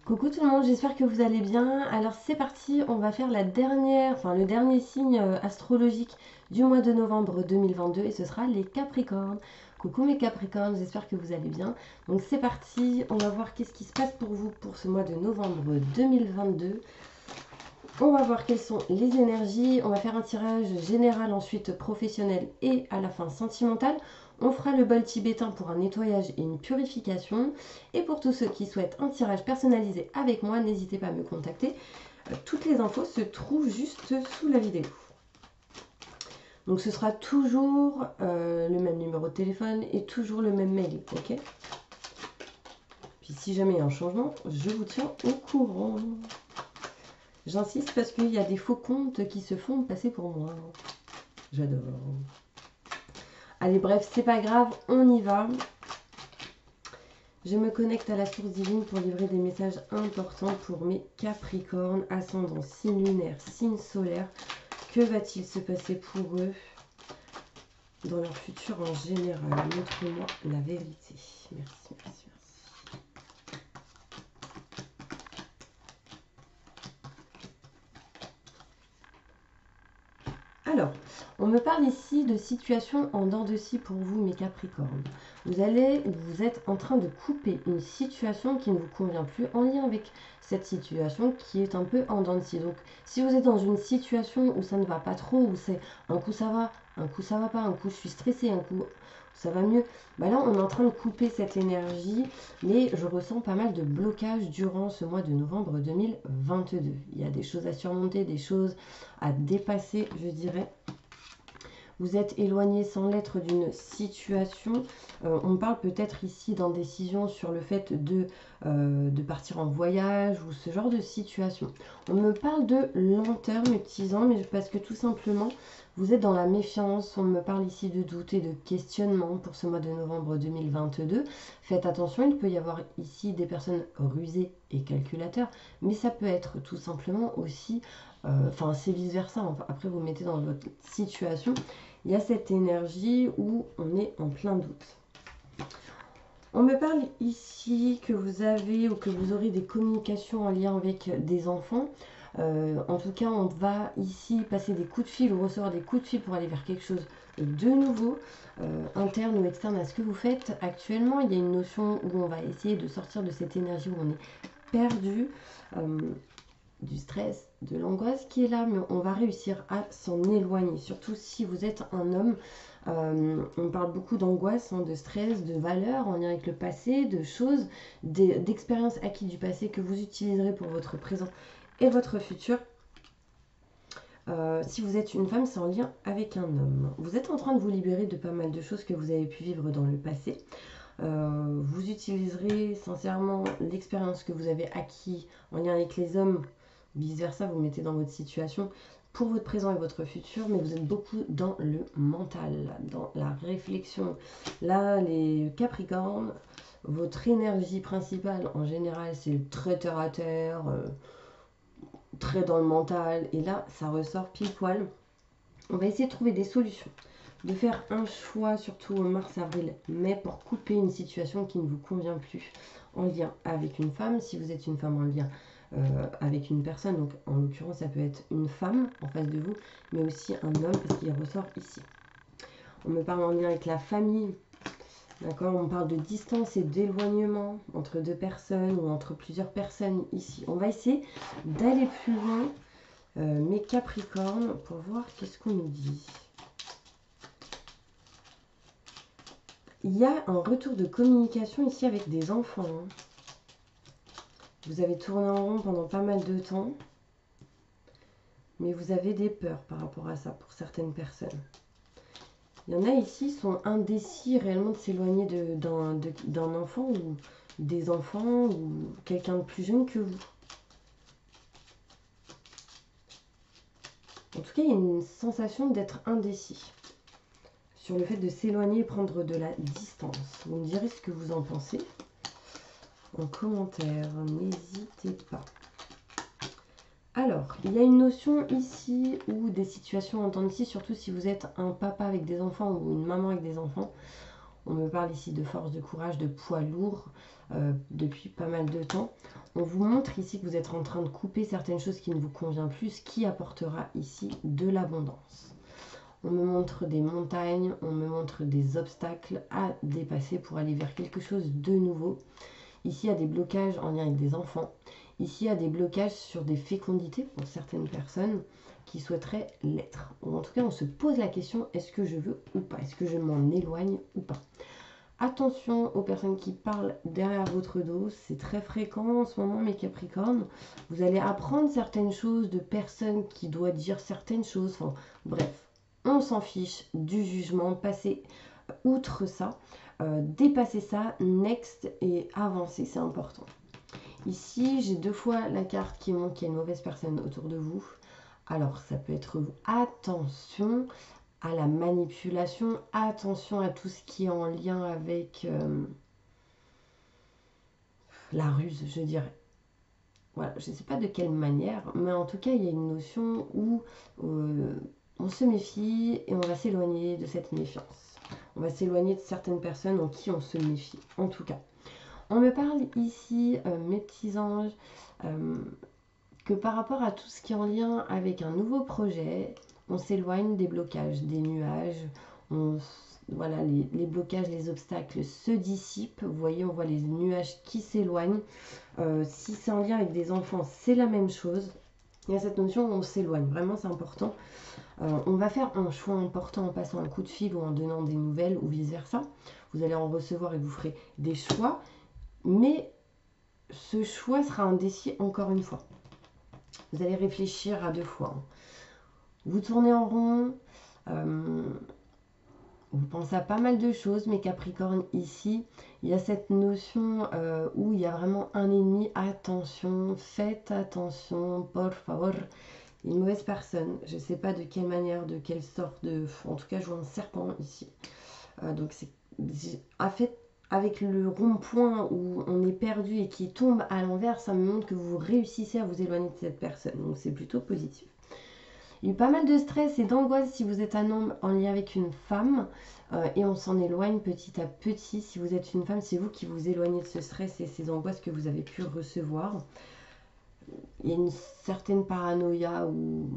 Coucou tout le monde, j'espère que vous allez bien. Alors c'est parti, on va faire le dernier signe astrologique du mois de novembre 2022 et ce sera les Capricornes. Coucou mes Capricornes, j'espère que vous allez bien. Donc c'est parti, on va voir qu'est-ce qui se passe pour vous pour ce mois de novembre 2022. On va voir quelles sont les énergies, on va faire un tirage général, ensuite professionnel et à la fin sentimental. On fera le bol tibétain pour un nettoyage et une purification. Et pour tous ceux qui souhaitent un tirage personnalisé avec moi, n'hésitez pas à me contacter. Toutes les infos se trouvent juste sous la vidéo. Donc ce sera toujours le même numéro de téléphone et toujours le même mail, ok? Puis si jamais il y a un changement, je vous tiens au courant. J'insiste parce qu'il y a des faux comptes qui se font passer pour moi. J'adore. Allez, bref, c'est pas grave, on y va. Je me connecte à la source divine pour livrer des messages importants pour mes Capricornes, ascendant, signe lunaire, signe solaire. Que va-t-il se passer pour eux dans leur futur en général? Montre-moi la vérité. Merci, merci, merci. Alors, on me parle ici de situation en dents de scie pour vous, mes Capricornes. Vous êtes en train de couper une situation qui ne vous convient plus en lien avec cette situation qui est un peu en dents de scie. Donc, si vous êtes dans une situation où ça ne va pas trop, où c'est un coup ça va, un coup ça va pas, un coup je suis stressée, un coup ça va mieux, bah là on est en train de couper cette énergie, mais je ressens pas mal de blocages durant ce mois de novembre 2022. Il y a des choses à surmonter, des choses à dépasser, je dirais. Vous êtes éloigné sans l'être d'une situation. On parle peut-être ici d'indécision sur le fait de partir en voyage ou ce genre de situation. On me parle de lenteur, mes petits anges, mais parce que tout simplement, vous êtes dans la méfiance. On me parle ici de doute et de questionnement pour ce mois de novembre 2022. Faites attention, il peut y avoir ici des personnes rusées et calculateurs, mais ça peut être tout simplement aussi, enfin c'est vice versa. Après, vous mettez dans votre situation. Il y a cette énergie où on est en plein doute. On me parle ici que vous avez ou que vous aurez des communications en lien avec des enfants. En tout cas, on va ici passer des coups de fil ou recevoir des coups de fil pour aller vers quelque chose de nouveau, interne ou externe à ce que vous faites actuellement. Il y a une notion où on va essayer de sortir de cette énergie où on est perdu. Du stress, de l'angoisse qui est là, mais on va réussir à s'en éloigner, surtout si vous êtes un homme. On parle beaucoup d'angoisse, de stress, de valeurs en lien avec le passé, de choses, d'expériences acquises du passé que vous utiliserez pour votre présent et votre futur. Si vous êtes une femme, c'est en lien avec un homme. Vous êtes en train de vous libérer de pas mal de choses que vous avez pu vivre dans le passé. Vous utiliserez sincèrement l'expérience que vous avez acquis en lien avec les hommes, vice versa, vous mettez dans votre situation pour votre présent et votre futur, mais vous êtes beaucoup dans le mental, dans la réflexion. Là, les Capricornes, votre énergie principale en général, c'est très terre à terre, très dans le mental, et là, ça ressort pile poil. On va essayer de trouver des solutions, de faire un choix, surtout en mars, avril, mai, pour couper une situation qui ne vous convient plus en lien avec une femme. Si vous êtes une femme en lien avec une personne, donc en l'occurrence ça peut être une femme en face de vous, mais aussi un homme parce qu'il ressort ici. On me parle en lien avec la famille, d'accord, on parle de distance et d'éloignement entre deux personnes ou entre plusieurs personnes ici. On va essayer d'aller plus loin, mes Capricornes, pour voir qu'est-ce qu'on nous dit. Il y a un retour de communication ici avec des enfants. Vous avez tourné en rond pendant pas mal de temps, mais vous avez des peurs par rapport à ça pour certaines personnes. Il y en a ici qui sont indécis réellement de s'éloigner d'un enfant ou des enfants ou quelqu'un de plus jeune que vous. En tout cas, il y a une sensation d'être indécis sur le fait de s'éloigner et prendre de la distance. Vous me direz ce que vous en pensez en commentaire, n'hésitez pas. Alors, il y a une notion ici ou des situations en temps de scie, surtout si vous êtes un papa avec des enfants ou une maman avec des enfants. On me parle ici de force, de courage, de poids lourd depuis pas mal de temps. On vous montre ici que vous êtes en train de couper certaines choses qui ne vous conviennent plus, ce qui apportera ici de l'abondance. On me montre des montagnes, on me montre des obstacles à dépasser pour aller vers quelque chose de nouveau. Ici, il y a des blocages en lien avec des enfants. Ici, il y a des blocages sur des fécondités pour certaines personnes qui souhaiteraient l'être. Ou en tout cas, on se pose la question, est-ce que je veux ou pas? Est-ce que je m'en éloigne ou pas? Attention aux personnes qui parlent derrière votre dos, c'est très fréquent en ce moment mes Capricornes. Vous allez apprendre certaines choses de personnes qui doivent dire certaines choses. Enfin, bref, on s'en fiche du jugement, passez outre ça, dépasser ça, next et avancer, c'est important. Ici, j'ai 2 fois la carte qui montre qu'il y a une mauvaise personne autour de vous. Alors, ça peut être vous. Attention à la manipulation, attention à tout ce qui est en lien avec la ruse, je dirais. Voilà, je ne sais pas de quelle manière, mais en tout cas, il y a une notion où on se méfie et on va s'éloigner de cette méfiance. On va s'éloigner de certaines personnes en qui on se méfie, en tout cas. On me parle ici, mes petits anges, que par rapport à tout ce qui est en lien avec un nouveau projet, on s'éloigne des blocages, des nuages. Voilà, les blocages, les obstacles se dissipent. Vous voyez, on voit les nuages qui s'éloignent. Si c'est en lien avec des enfants, c'est la même chose. Il y a cette notion où on s'éloigne. Vraiment, c'est important. On va faire un choix important en passant un coup de fil ou en donnant des nouvelles ou vice-versa. Vous allez en recevoir et vous ferez des choix. Mais ce choix sera indécis encore une fois. Vous allez réfléchir à 2 fois. Vous tournez en rond. Vous pensez à pas mal de choses, mes Capricornes. Ici, il y a cette notion où il y a vraiment un ennemi. Attention, faites attention, por favor. Une mauvaise personne. Je ne sais pas de quelle manière, de quelle sorte de... En tout cas, je vois un serpent ici. Donc, c'est... En fait, avec le rond-point où on est perdu et qui tombe à l'envers, ça me montre que vous réussissez à vous éloigner de cette personne. Donc, c'est plutôt positif. Il y a eu pas mal de stress et d'angoisse si vous êtes un homme en lien avec une femme et on s'en éloigne petit à petit. Si vous êtes une femme, c'est vous qui vous éloignez de ce stress et ces angoisses que vous avez pu recevoir. Il y a une certaine paranoïa ou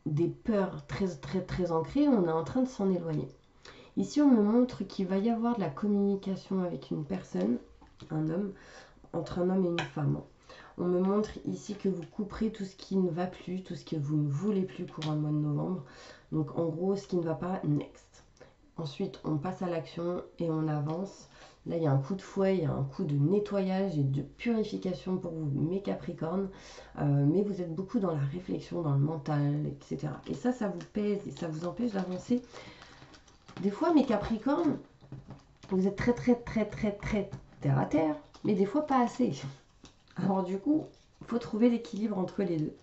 des peurs très très très ancrées, on est en train de s'en éloigner. Ici, on me montre qu'il va y avoir de la communication avec une personne, un homme, entre un homme et une femme. On me montre ici que vous couperez tout ce qui ne va plus, tout ce que vous ne voulez plus courant le mois de novembre. Donc en gros, ce qui ne va pas, next. Ensuite, on passe à l'action et on avance. Là, il y a un coup de fouet, il y a un coup de nettoyage et de purification pour vous, mes Capricornes. Mais vous êtes beaucoup dans la réflexion, dans le mental, etc. Et ça vous pèse et ça vous empêche d'avancer. Des fois, mes Capricornes, vous êtes très, très, très, très, très terre à terre, mais des fois pas assez. Alors du coup, il faut trouver l'équilibre entre les deux.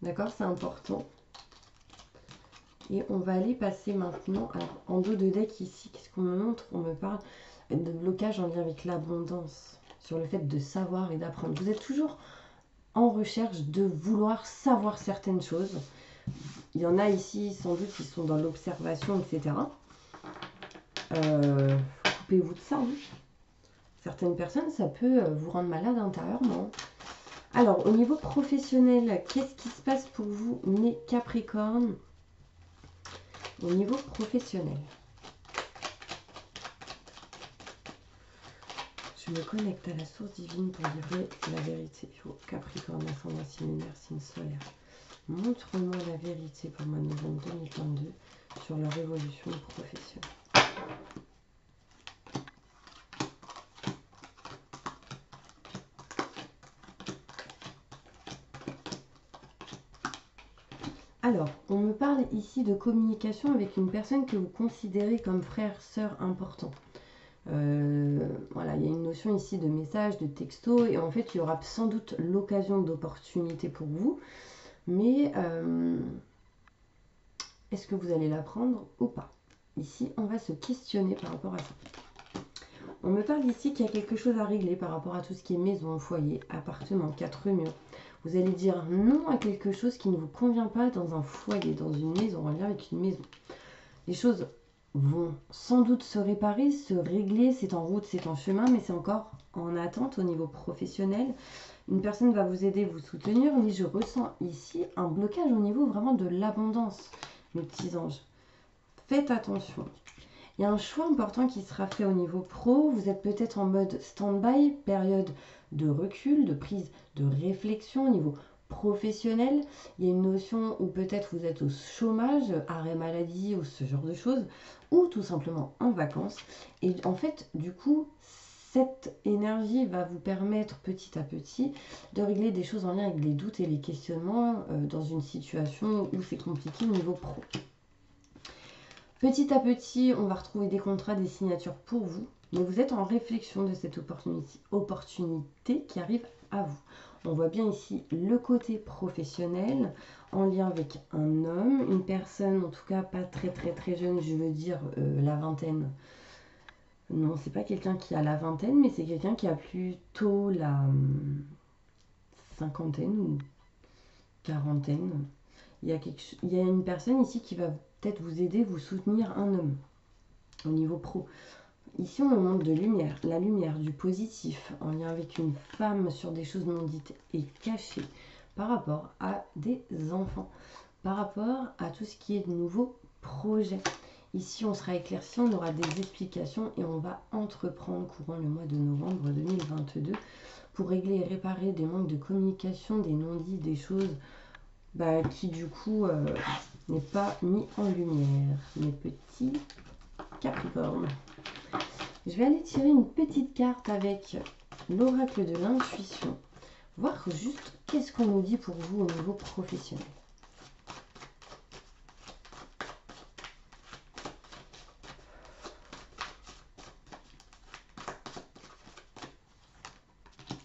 D'accord, c'est important. Et on va aller passer maintenant en dos de deck ici. Qu'est-ce qu'on me montre? On me parle de blocage en lien avec l'abondance, sur le fait de savoir et d'apprendre. Vous êtes toujours en recherche de vouloir savoir certaines choses. Il y en a ici, sans doute, qui sont dans l'observation, etc. Coupez-vous de ça. Hein. Certaines personnes, ça peut vous rendre malade intérieurement. Alors, au niveau professionnel, qu'est-ce qui se passe pour vous, mes Capricornes? Au niveau professionnel. Je me connecte à la source divine pour dire la vérité. Capricorne, ascendant, signe lunaire, signe solaire. Montre-moi la vérité pour le mois de novembre 2022 sur leur évolution professionnelle. Alors, on me parle ici de communication avec une personne que vous considérez comme frère, sœur important. Voilà, il y a une notion ici de message, de texto, et en fait, il y aura sans doute l'occasion d'opportunité pour vous. Mais est-ce que vous allez la prendre ou pas? Ici, on va se questionner par rapport à ça. On me parle ici qu'il y a quelque chose à régler par rapport à tout ce qui est maison, foyer, appartement, 4 murs. Vous allez dire non à quelque chose qui ne vous convient pas dans un foyer, dans une maison, en lien avec une maison. Les choses vont sans doute se réparer, se régler, c'est en route, c'est en chemin, mais c'est encore en attente au niveau professionnel. Une personne va vous aider, vous soutenir, mais je ressens ici un blocage au niveau vraiment de l'abondance, mes petits anges. Faites attention. Il y a un choix important qui sera fait au niveau pro. Vous êtes peut-être en mode stand-by, période de recul, de prise de réflexion au niveau professionnel. Il y a une notion où peut-être vous êtes au chômage, arrêt maladie ou ce genre de choses, ou tout simplement en vacances. Et en fait, du coup, cette énergie va vous permettre petit à petit de régler des choses en lien avec les doutes et les questionnements dans une situation où c'est compliqué au niveau pro. Petit à petit, on va retrouver des contrats, des signatures pour vous, mais vous êtes en réflexion de cette opportunité qui arrive à vous. On voit bien ici le côté professionnel en lien avec un homme, une personne en tout cas pas très jeune, je veux dire la vingtaine. Non, c'est pas quelqu'un qui a la vingtaine, mais c'est quelqu'un qui a plutôt la cinquantaine ou quarantaine. Il y a une personne ici qui va peut-être vous aider, vous soutenir, un homme au niveau pro. Ici, on montre de lumière, la lumière, du positif, en lien avec une femme sur des choses non dites et cachées par rapport à des enfants, par rapport à tout ce qui est de nouveaux projets. Ici, on sera éclairci, on aura des explications et on va entreprendre courant le mois de novembre 2022 pour régler et réparer des manques de communication, des non-dits, des choses qui du coup n'est pas mis en lumière. Mes petits Capricornes. Je vais aller tirer une petite carte avec l'oracle de l'intuition. Voir juste qu'est-ce qu'on nous dit pour vous au niveau professionnel.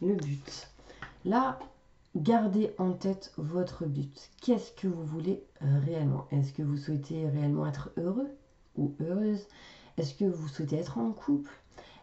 Le but. Là, gardez en tête votre but. Qu'est-ce que vous voulez réellement? Est-ce que vous souhaitez réellement être heureux ou heureuse? Est-ce que vous souhaitez être en couple?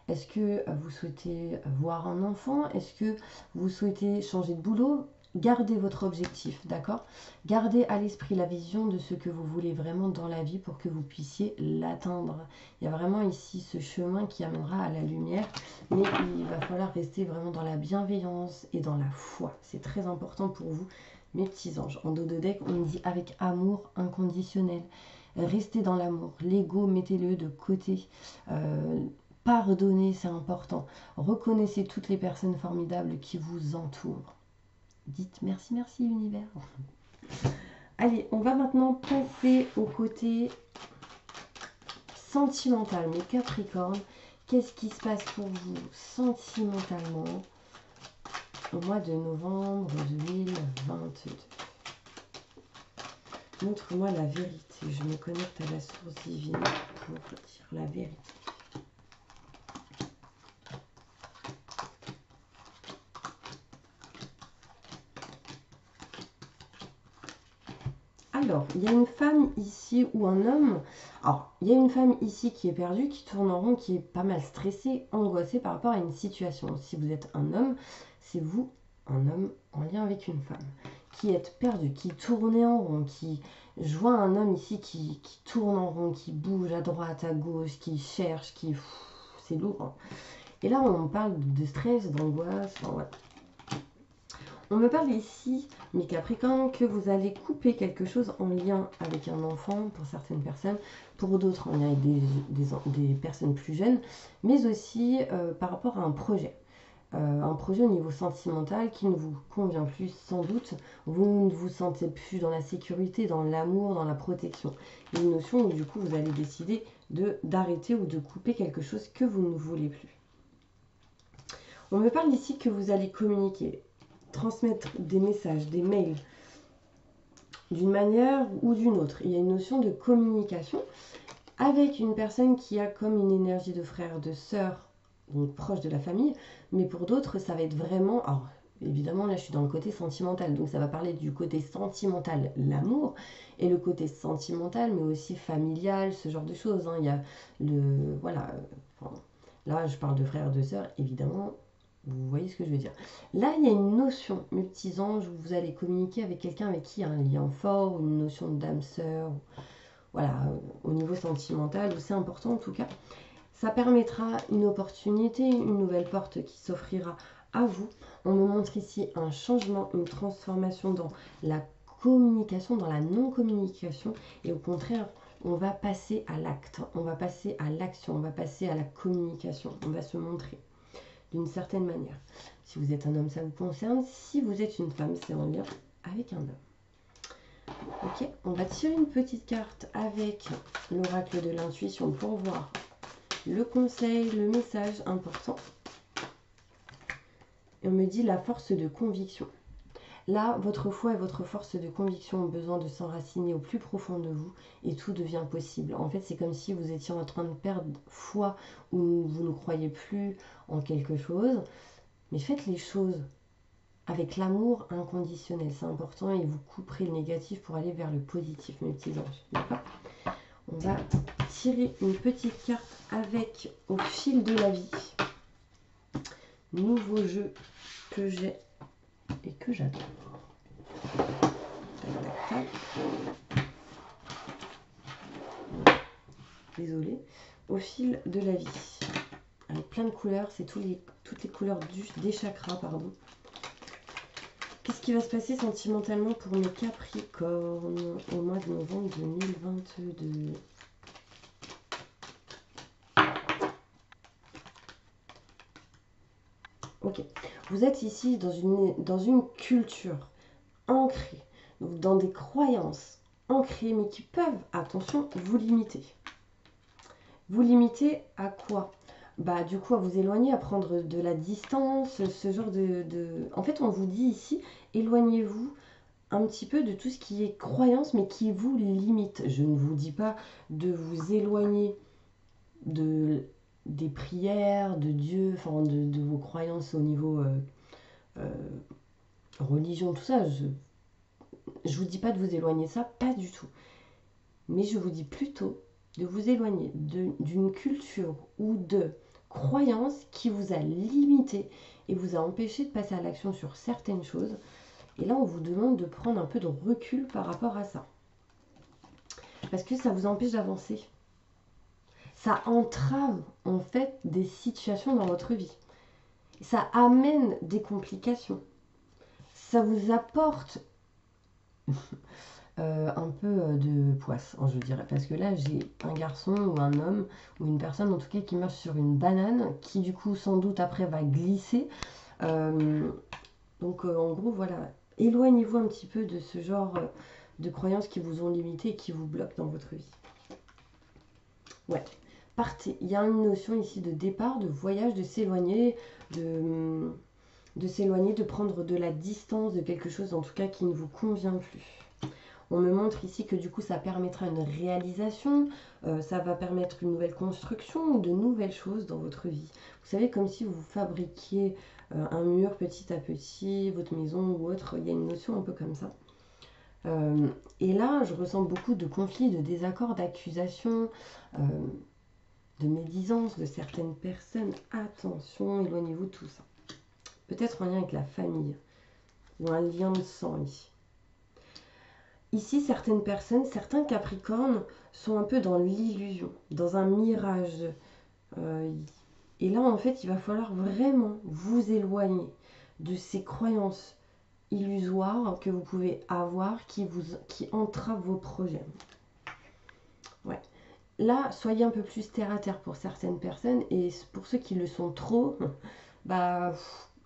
Est-ce que vous souhaitez voir un enfant? Est-ce que vous souhaitez changer de boulot? Gardez votre objectif, d'accord? Gardez à l'esprit la vision de ce que vous voulez vraiment dans la vie pour que vous puissiez l'atteindre. Il y a vraiment ici ce chemin qui amènera à la lumière, mais il va falloir rester vraiment dans la bienveillance et dans la foi. C'est très important pour vous, mes petits anges. En dos de deck, on dit avec amour inconditionnel. Restez dans l'amour. L'ego, mettez-le de côté. Pardonnez, c'est important. Reconnaissez toutes les personnes formidables qui vous entourent. Dites merci, merci univers. Allez, on va maintenant passer au côté sentimental. Mes Capricornes, qu'est-ce qui se passe pour vous sentimentalement au mois de novembre 2022? Montre-moi la vérité. Je me connecte à la source divine pour dire la vérité. Alors, il y a une femme ici ou un homme. Alors, il y a une femme ici qui est perdue, qui tourne en rond, qui est pas mal stressée, angoissée par rapport à une situation. Si vous êtes un homme, c'est vous, un homme en lien avec une femme, qui êtes perdu, qui tournez en rond, qui... Je vois un homme ici qui tourne en rond, qui bouge à droite, à gauche, qui cherche, qui... C'est lourd. Hein. Et là, on parle de stress, d'angoisse. Enfin, ouais. On me parle ici, mes Capricornes, que vous allez couper quelque chose en lien avec un enfant pour certaines personnes, pour d'autres en lien avec des personnes plus jeunes, mais aussi par rapport à un projet au niveau sentimental qui ne vous convient plus sans doute. Vous ne vous sentez plus dans la sécurité, dans l'amour, dans la protection. Une notion où du coup vous allez décider d'arrêter ou de couper quelque chose que vous ne voulez plus. On me parle ici que vous allez communiquer, transmettre des messages, des mails, d'une manière ou d'une autre. Il y a une notion de communication avec une personne qui a comme une énergie de frère, de sœur, donc proche de la famille, mais pour d'autres, ça va être vraiment... Alors, évidemment, là, je suis dans le côté sentimental, donc ça va parler du côté sentimental, l'amour, et le côté sentimental, mais aussi familial, ce genre de choses. Hein. Il y a le... Voilà. Là, je parle de frère, de sœur, évidemment... Vous voyez ce que je veux dire. Là, il y a une notion, mes petits anges, où vous allez communiquer avec quelqu'un avec qui il y a un lien fort, ou une notion d'âme sœur, voilà, au niveau sentimental, c'est important en tout cas. Ça permettra une opportunité, une nouvelle porte qui s'offrira à vous. On me montre ici un changement, une transformation dans la communication, dans la non-communication. Et au contraire, on va passer à l'acte, on va passer à l'action, on va passer à la communication. On va se montrer d'une certaine manière. Si vous êtes un homme, ça vous concerne. Si vous êtes une femme, c'est en lien avec un homme. Ok, on va tirer une petite carte avec l'oracle de l'intuition pour voir le conseil, le message important. Et on me dit la force de conviction. Là, votre foi et votre force de conviction ont besoin de s'enraciner au plus profond de vous et tout devient possible. En fait, c'est comme si vous étiez en train de perdre foi ou vous ne croyez plus en quelque chose. Mais faites les choses avec l'amour inconditionnel, c'est important, et vous couperez le négatif pour aller vers le positif, mes petits anges. D'accord ? On va tirer une petite carte avec au fil de la vie. Nouveau jeu que j'ai et que j'adore. Tac, tac, tac. Désolée. Au fil de la vie. Avec plein de couleurs, c'est toutes les couleurs des chakras, pardon. Qu'est-ce qui va se passer sentimentalement pour mes Capricornes au mois de novembre 2022 ? Ok, vous êtes ici dans une culture ancrée, donc dans des croyances ancrées, mais qui peuvent, attention, vous limiter. Vous limiter à quoi ? Bah, du coup, à vous éloigner, à prendre de la distance, ce genre de... En fait, on vous dit ici, éloignez-vous un petit peu de tout ce qui est croyance, mais qui vous limite. Je ne vous dis pas de vous éloigner des prières, de Dieu, enfin de vos croyances au niveau religion, tout ça. Je vous dis pas de vous éloigner de ça, pas du tout. Mais je vous dis plutôt de vous éloigner d'une culture ou de croyance qui vous a limité et vous a empêché de passer à l'action sur certaines choses. Et là, on vous demande de prendre un peu de recul par rapport à ça. Parce que ça vous empêche d'avancer. Ça entrave en fait des situations dans votre vie. Ça amène des complications. Ça vous apporte un peu de poisse, je dirais. Parce que là, j'ai un garçon ou un homme ou une personne en tout cas qui marche sur une banane qui du coup sans doute après va glisser. Donc en gros, voilà. Éloignez-vous un petit peu de ce genre de croyances qui vous ont limité et qui vous bloquent dans votre vie. Ouais. Partez. Il y a une notion ici de départ, de voyage, de s'éloigner, de s'éloigner, de prendre de la distance de quelque chose en tout cas qui ne vous convient plus. On me montre ici que du coup ça permettra une réalisation, ça va permettre une nouvelle construction ou de nouvelles choses dans votre vie. Vous savez, comme si vous fabriquiez un mur petit à petit, votre maison ou autre, il y a une notion un peu comme ça. Et là, je ressens beaucoup de conflits, de désaccords, d'accusations, de médisance de certaines personnes. Attention, éloignez-vous de tout ça. Peut-être en lien avec la famille ou un lien de sang ici. Ici, certaines personnes, certains Capricornes sont un peu dans l'illusion, dans un mirage. Et là, en fait, il va falloir vraiment vous éloigner de ces croyances illusoires que vous pouvez avoir qui entravent vos projets. Ouais. Là, soyez un peu plus terre à terre pour certaines personnes et pour ceux qui le sont trop, bah,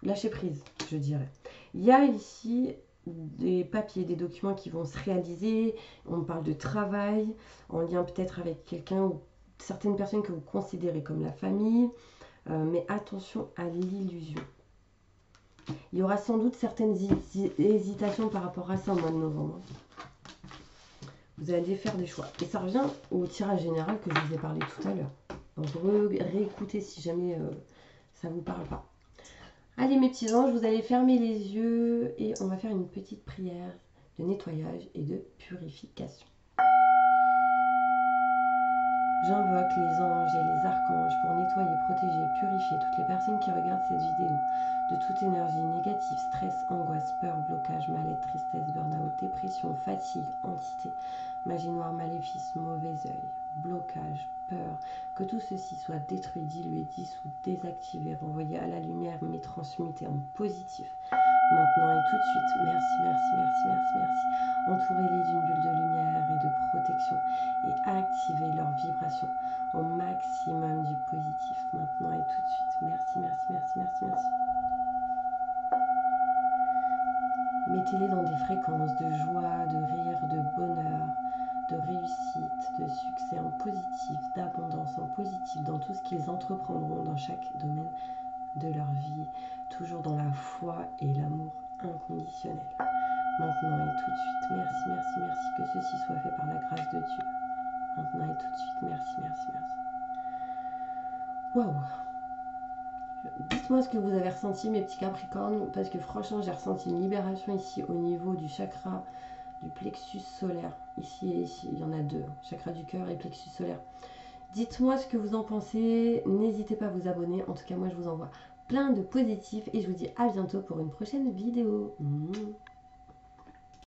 lâchez prise, je dirais. Il y a ici des papiers, des documents qui vont se réaliser. On parle de travail, en lien peut-être avec quelqu'un ou certaines personnes que vous considérez comme la famille. Mais attention à l'illusion. Il y aura sans doute certaines hésitations par rapport à ça au mois de novembre. Vous allez faire des choix. Et ça revient au tirage général que je vous ai parlé tout à l'heure. Donc réécoutez si jamais ça ne vous parle pas. Allez mes petits anges, vous allez fermer les yeux et on va faire une petite prière de nettoyage et de purification. J'invoque les anges et les archanges pour nettoyer, protéger, purifier toutes les personnes qui regardent cette vidéo de toute énergie négative, stress, angoisse, peur, blocage, mal-être, tristesse, burn-out, dépression, fatigue, entité, magie noire, maléfice, mauvais œil, blocage, peur, que tout ceci soit détruit, dilué, dissous, désactivé, renvoyé à la lumière, mais transmuté en positif. Maintenant et tout de suite, merci, merci, merci, merci, merci. Entourez-les d'une bulle de lumière et de protection et activez leur vibration au maximum du positif. Maintenant et tout de suite, merci, merci, merci, merci, merci. Mettez-les dans des fréquences de joie, de rire, de bonheur, de réussite, de succès en positif, d'abondance en positif dans tout ce qu'ils entreprendront dans chaque domaine de leur vie, toujours dans la foi et l'amour inconditionnel. Maintenant et tout de suite, merci, merci, merci, que ceci soit fait par la grâce de Dieu. Maintenant et tout de suite, merci, merci, merci. Waouh! Dites-moi ce que vous avez ressenti, mes petits Capricornes, parce que franchement, j'ai ressenti une libération ici au niveau du chakra du plexus solaire. Ici et ici, il y en a deux, chakra du cœur et plexus solaire. Dites-moi ce que vous en pensez, n'hésitez pas à vous abonner. En tout cas, moi, je vous envoie plein de positifs et je vous dis à bientôt pour une prochaine vidéo.